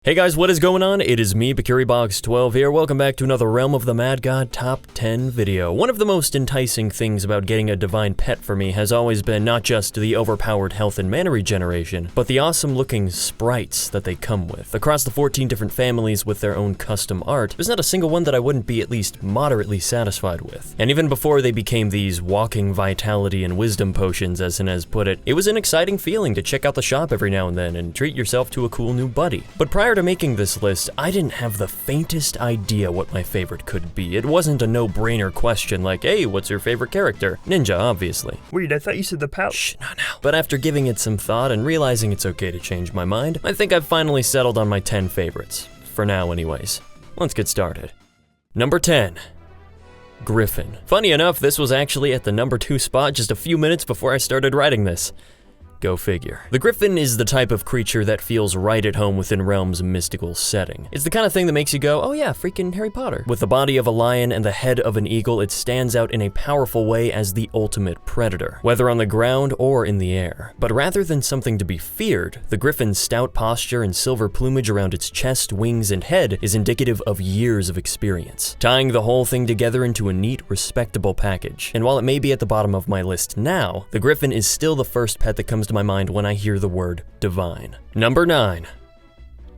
Hey guys, what is going on? It is me, BikuriBox12 here. Welcome back to another Realm of the Mad God Top 10 video. One of the most enticing things about getting a divine pet for me has always been not just the overpowered health and mana regeneration, but the awesome looking sprites that they come with. Across the 14 different families with their own custom art, there's not a single one that I wouldn't be at least moderately satisfied with. And even before they became these walking vitality and wisdom potions, as Inez put it was an exciting feeling to check out the shop every now and then and treat yourself to a cool new buddy. But prior to making this list, I didn't have the faintest idea what my favorite could be. It wasn't a no-brainer question like, hey, what's your favorite character? Ninja, obviously. Wait, I thought you said the pouch. Shh, no. But after giving it some thought and realizing it's okay to change my mind, I think I've finally settled on my 10 favorites. For now, anyways. Let's get started. Number 10. Griffon. Funny enough, this was actually at the number 2 spot just a few minutes before I started writing this. Go figure. The Griffon is the type of creature that feels right at home within Realm's mystical setting. It's the kind of thing that makes you go, oh yeah, freaking Harry Potter. With the body of a lion and the head of an eagle, it stands out in a powerful way as the ultimate predator, whether on the ground or in the air. But rather than something to be feared, the Griffon's stout posture and silver plumage around its chest, wings, and head is indicative of years of experience, tying the whole thing together into a neat, respectable package. And while it may be at the bottom of my list now, the Griffon is still the first pet that comes to my mind when I hear the word divine. Number 9.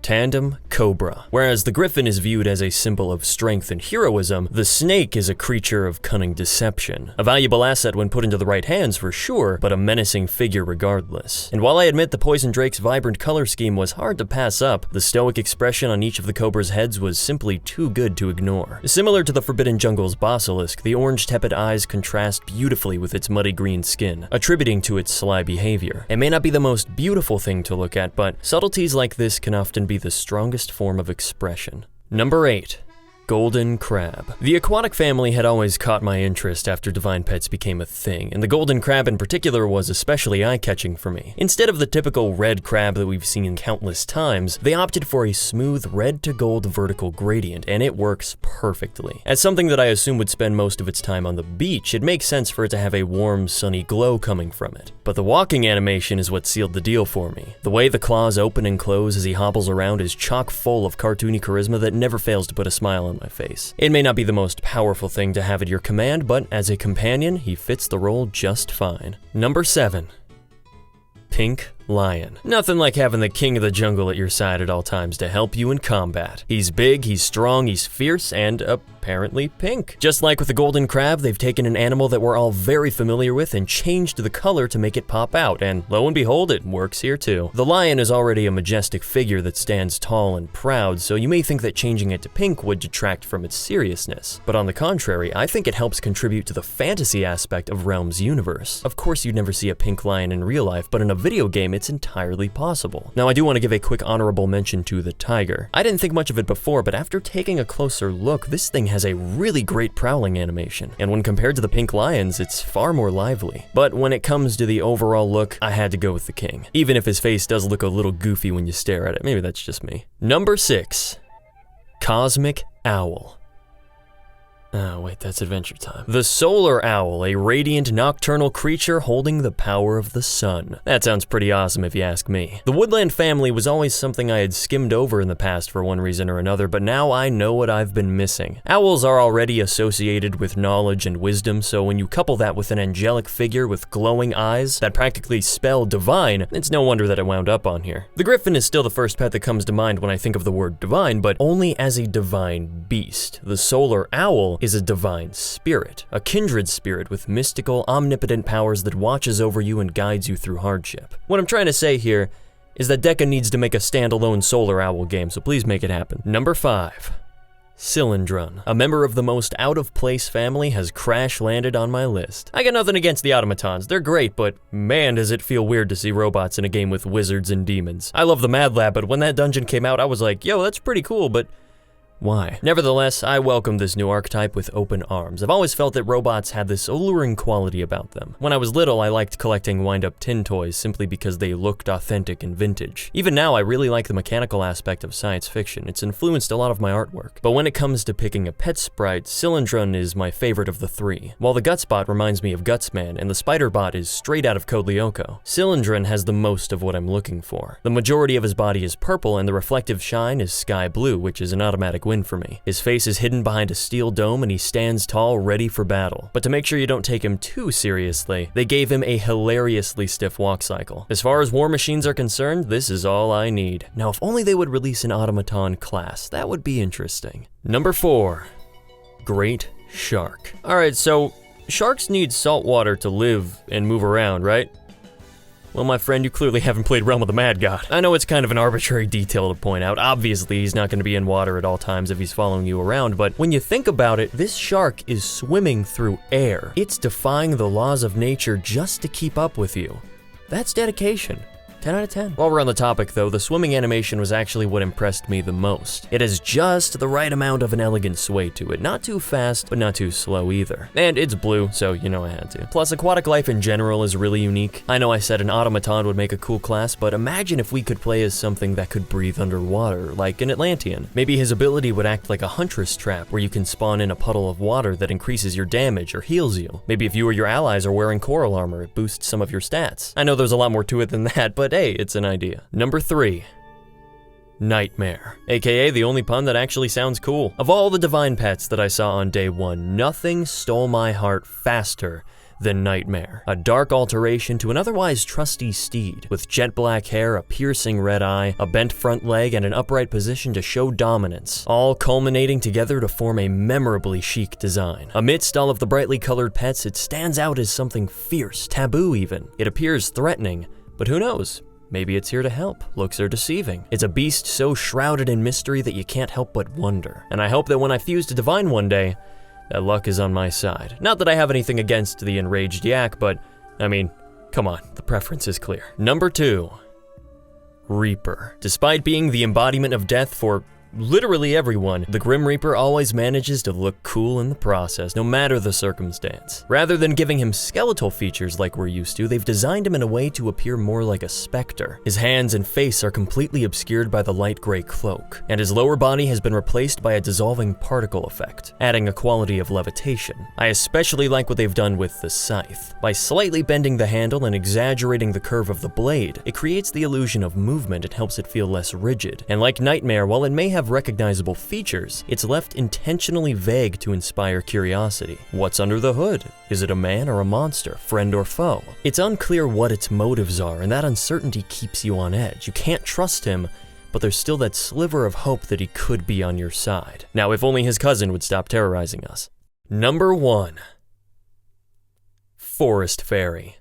Tandem Cobra. Whereas the Griffon is viewed as a symbol of strength and heroism, the snake is a creature of cunning deception. A valuable asset when put into the right hands for sure, but a menacing figure regardless. And while I admit the Poison Drake's vibrant color scheme was hard to pass up, the stoic expression on each of the Cobra's heads was simply too good to ignore. Similar to the Forbidden Jungle's basilisk, the orange tepid eyes contrast beautifully with its muddy green skin, attributing to its sly behavior. It may not be the most beautiful thing to look at, but subtleties like this can often be the strongest form of expression. Number 8. Golden Crab. The aquatic family had always caught my interest after divine pets became a thing, and the golden crab in particular was especially eye-catching for me. Instead of the typical red crab that we've seen countless times, they opted for a smooth red to gold vertical gradient, and it works perfectly. As something that I assume would spend most of its time on the beach, it makes sense for it to have a warm, sunny glow coming from it. But the walking animation is what sealed the deal for me. The way the claws open and close as he hobbles around is chock full of cartoony charisma that never fails to put a smile on my face. It may not be the most powerful thing to have at your command, but as a companion, he fits the role just fine. Number 7. Pink Lion. Nothing like having the king of the jungle at your side at all times to help you in combat. He's big, he's strong, he's fierce, and apparently pink. Just like with the golden crab, they've taken an animal that we're all very familiar with and changed the color to make it pop out, and lo and behold, it works here too. The lion is already a majestic figure that stands tall and proud, so you may think that changing it to pink would detract from its seriousness. But on the contrary, I think it helps contribute to the fantasy aspect of Realm's universe. Of course, you'd never see a pink lion in real life, but in a video game, it's entirely possible. Now, I do want to give a quick honorable mention to the tiger. I didn't think much of it before, but after taking a closer look, this thing has a really great prowling animation, and when compared to the pink lions, it's far more lively. But when it comes to the overall look, I had to go with the king, even if his face does look a little goofy when you stare at it. Maybe that's just me. Number 6. Cosmic Owl. Oh, wait, that's Adventure Time. The Solar Owl, a radiant nocturnal creature holding the power of the sun. That sounds pretty awesome if you ask me. The Woodland family was always something I had skimmed over in the past for one reason or another, but now I know what I've been missing. Owls are already associated with knowledge and wisdom, so when you couple that with an angelic figure with glowing eyes that practically spell divine, it's no wonder that it wound up on here. The Griffon is still the first pet that comes to mind when I think of the word divine, but only as a divine beast. The Solar Owl is a divine spirit, a kindred spirit with mystical, omnipotent powers that watches over you and guides you through hardship. What I'm trying to say here is that Deca needs to make a standalone Solar Owl game, so please make it happen. Number 5. Cylinderan. A member of the most out-of-place family has crash-landed on my list. I got nothing against the automatons, they're great, but man does it feel weird to see robots in a game with wizards and demons. I love the Mad Lab, but when that dungeon came out, I was like, yo, that's pretty cool, but Why? Nevertheless, I welcome this new archetype with open arms. I've always felt that robots had this alluring quality about them. When I was little, I liked collecting wind-up tin toys simply because they looked authentic and vintage. Even now, I really like the mechanical aspect of science fiction. It's influenced a lot of my artwork. But when it comes to picking a pet sprite, Cylinderan is my favorite of the three. While the Gutsbot reminds me of Gutsman and the Spiderbot is straight out of Code Lyoko, Cylinderan has the most of what I'm looking for. The majority of his body is purple and the reflective shine is sky blue, which is an automatic win for me. His face is hidden behind a steel dome and he stands tall, ready for battle. But to make sure you don't take him too seriously, they gave him a hilariously stiff walk cycle. As far as war machines are concerned, this is all I need. Now, if only they would release an automaton class, that would be interesting. Number 4, Great Shark. Alright, so sharks need salt water to live and move around, right? Well, my friend, you clearly haven't played Realm of the Mad God. I know it's kind of an arbitrary detail to point out. Obviously, he's not going to be in water at all times if he's following you around, but when you think about it, this shark is swimming through air. It's defying the laws of nature just to keep up with you. That's dedication. 10 out of 10. While we're on the topic though, the swimming animation was actually what impressed me the most. It has just the right amount of an elegant sway to it. Not too fast, but not too slow either. And it's blue, so you know I had to. Plus, aquatic life in general is really unique. I know I said an automaton would make a cool class, but imagine if we could play as something that could breathe underwater, like an Atlantean. Maybe his ability would act like a huntress trap, where you can spawn in a puddle of water that increases your damage or heals you. Maybe if you or your allies are wearing coral armor, it boosts some of your stats. I know there's a lot more to it than that, but hey, it's an idea. Number 3, Nightmare, aka the only pun that actually sounds cool. Of all the divine pets that I saw on day 1, nothing stole my heart faster than Nightmare. A dark alteration to an otherwise trusty steed, with jet black hair, a piercing red eye, a bent front leg, and an upright position to show dominance, all culminating together to form a memorably chic design. Amidst all of the brightly colored pets, it stands out as something fierce, taboo even. It appears threatening, but who knows? Maybe it's here to help. Looks are deceiving. It's a beast so shrouded in mystery that you can't help but wonder. And I hope that when I fuse to Divine one day, that luck is on my side. Not that I have anything against the enraged yak, but, I mean, come on, the preference is clear. Number 2, Reaper. Despite being the embodiment of death for literally everyone, the Grim Reaper always manages to look cool in the process, no matter the circumstance. Rather than giving him skeletal features like we're used to, they've designed him in a way to appear more like a specter. His hands and face are completely obscured by the light gray cloak, and his lower body has been replaced by a dissolving particle effect, adding a quality of levitation. I especially like what they've done with the scythe. By slightly bending the handle and exaggerating the curve of the blade, it creates the illusion of movement and helps it feel less rigid. And like Nightmare, while it may have recognizable features, it's left intentionally vague to inspire curiosity. What's under the hood? Is it a man or a monster, friend or foe? It's unclear what its motives are, and that uncertainty keeps you on edge. You can't trust him, but there's still that sliver of hope that he could be on your side. Now, if only his cousin would stop terrorizing us. Number 1, Forest Fairy.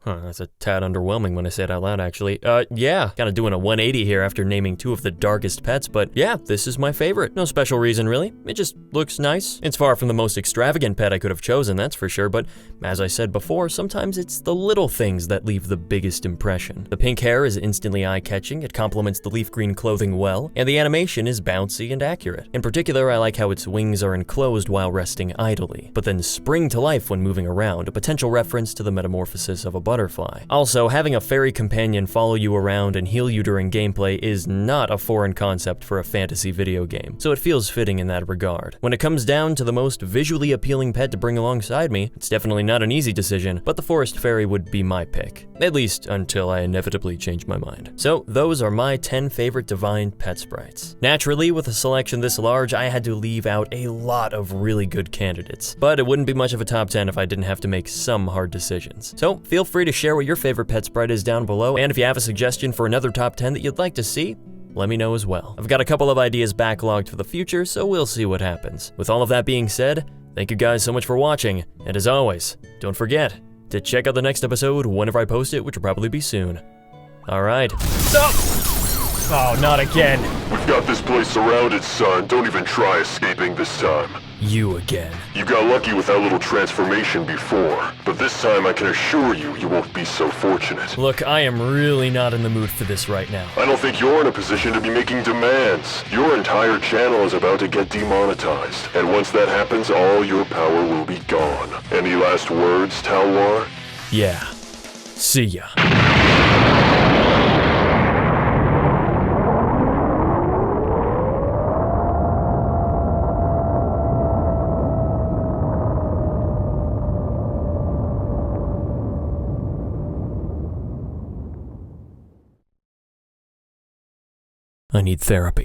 Huh, that's a tad underwhelming when I say it out loud, actually. Yeah, kinda doing a 180 here after naming 2 of the darkest pets, but yeah, this is my favorite. No special reason, really. It just looks nice. It's far from the most extravagant pet I could have chosen, that's for sure, but as I said before, sometimes it's the little things that leave the biggest impression. The pink hair is instantly eye-catching, it complements the leaf green clothing well, and the animation is bouncy and accurate. In particular, I like how its wings are enclosed while resting idly, but then spring to life when moving around, a potential reference to the metamorphosis of a butterfly. Also, having a fairy companion follow you around and heal you during gameplay is not a foreign concept for a fantasy video game, so it feels fitting in that regard. When it comes down to the most visually appealing pet to bring alongside me, it's definitely not an easy decision, but the Forest Fairy would be my pick. At least until I inevitably change my mind. So, those are my 10 favorite divine pet sprites. Naturally, with a selection this large, I had to leave out a lot of really good candidates, but it wouldn't be much of a top 10 if I didn't have to make some hard decisions. So, feel free to share what your favorite pet sprite is down below, and if you have a suggestion for another top 10 that you'd like to see, let me know as well. I've got a couple of ideas backlogged for the future, so we'll see what happens. With all of that being said, thank you guys so much for watching, and as always, don't forget to check out the next episode whenever I post it, which will probably be soon. Alright. Stop! Oh, not again. We've got this place surrounded, son. Don't even try escaping this time. You again. You got lucky with that little transformation before, but this time I can assure you, you won't be so fortunate. Look, I am really not in the mood for this right now. I don't think you're in a position to be making demands. Your entire channel is about to get demonetized, and once that happens, all your power will be gone. Any last words, Talwar? Yeah. See ya. I need therapy.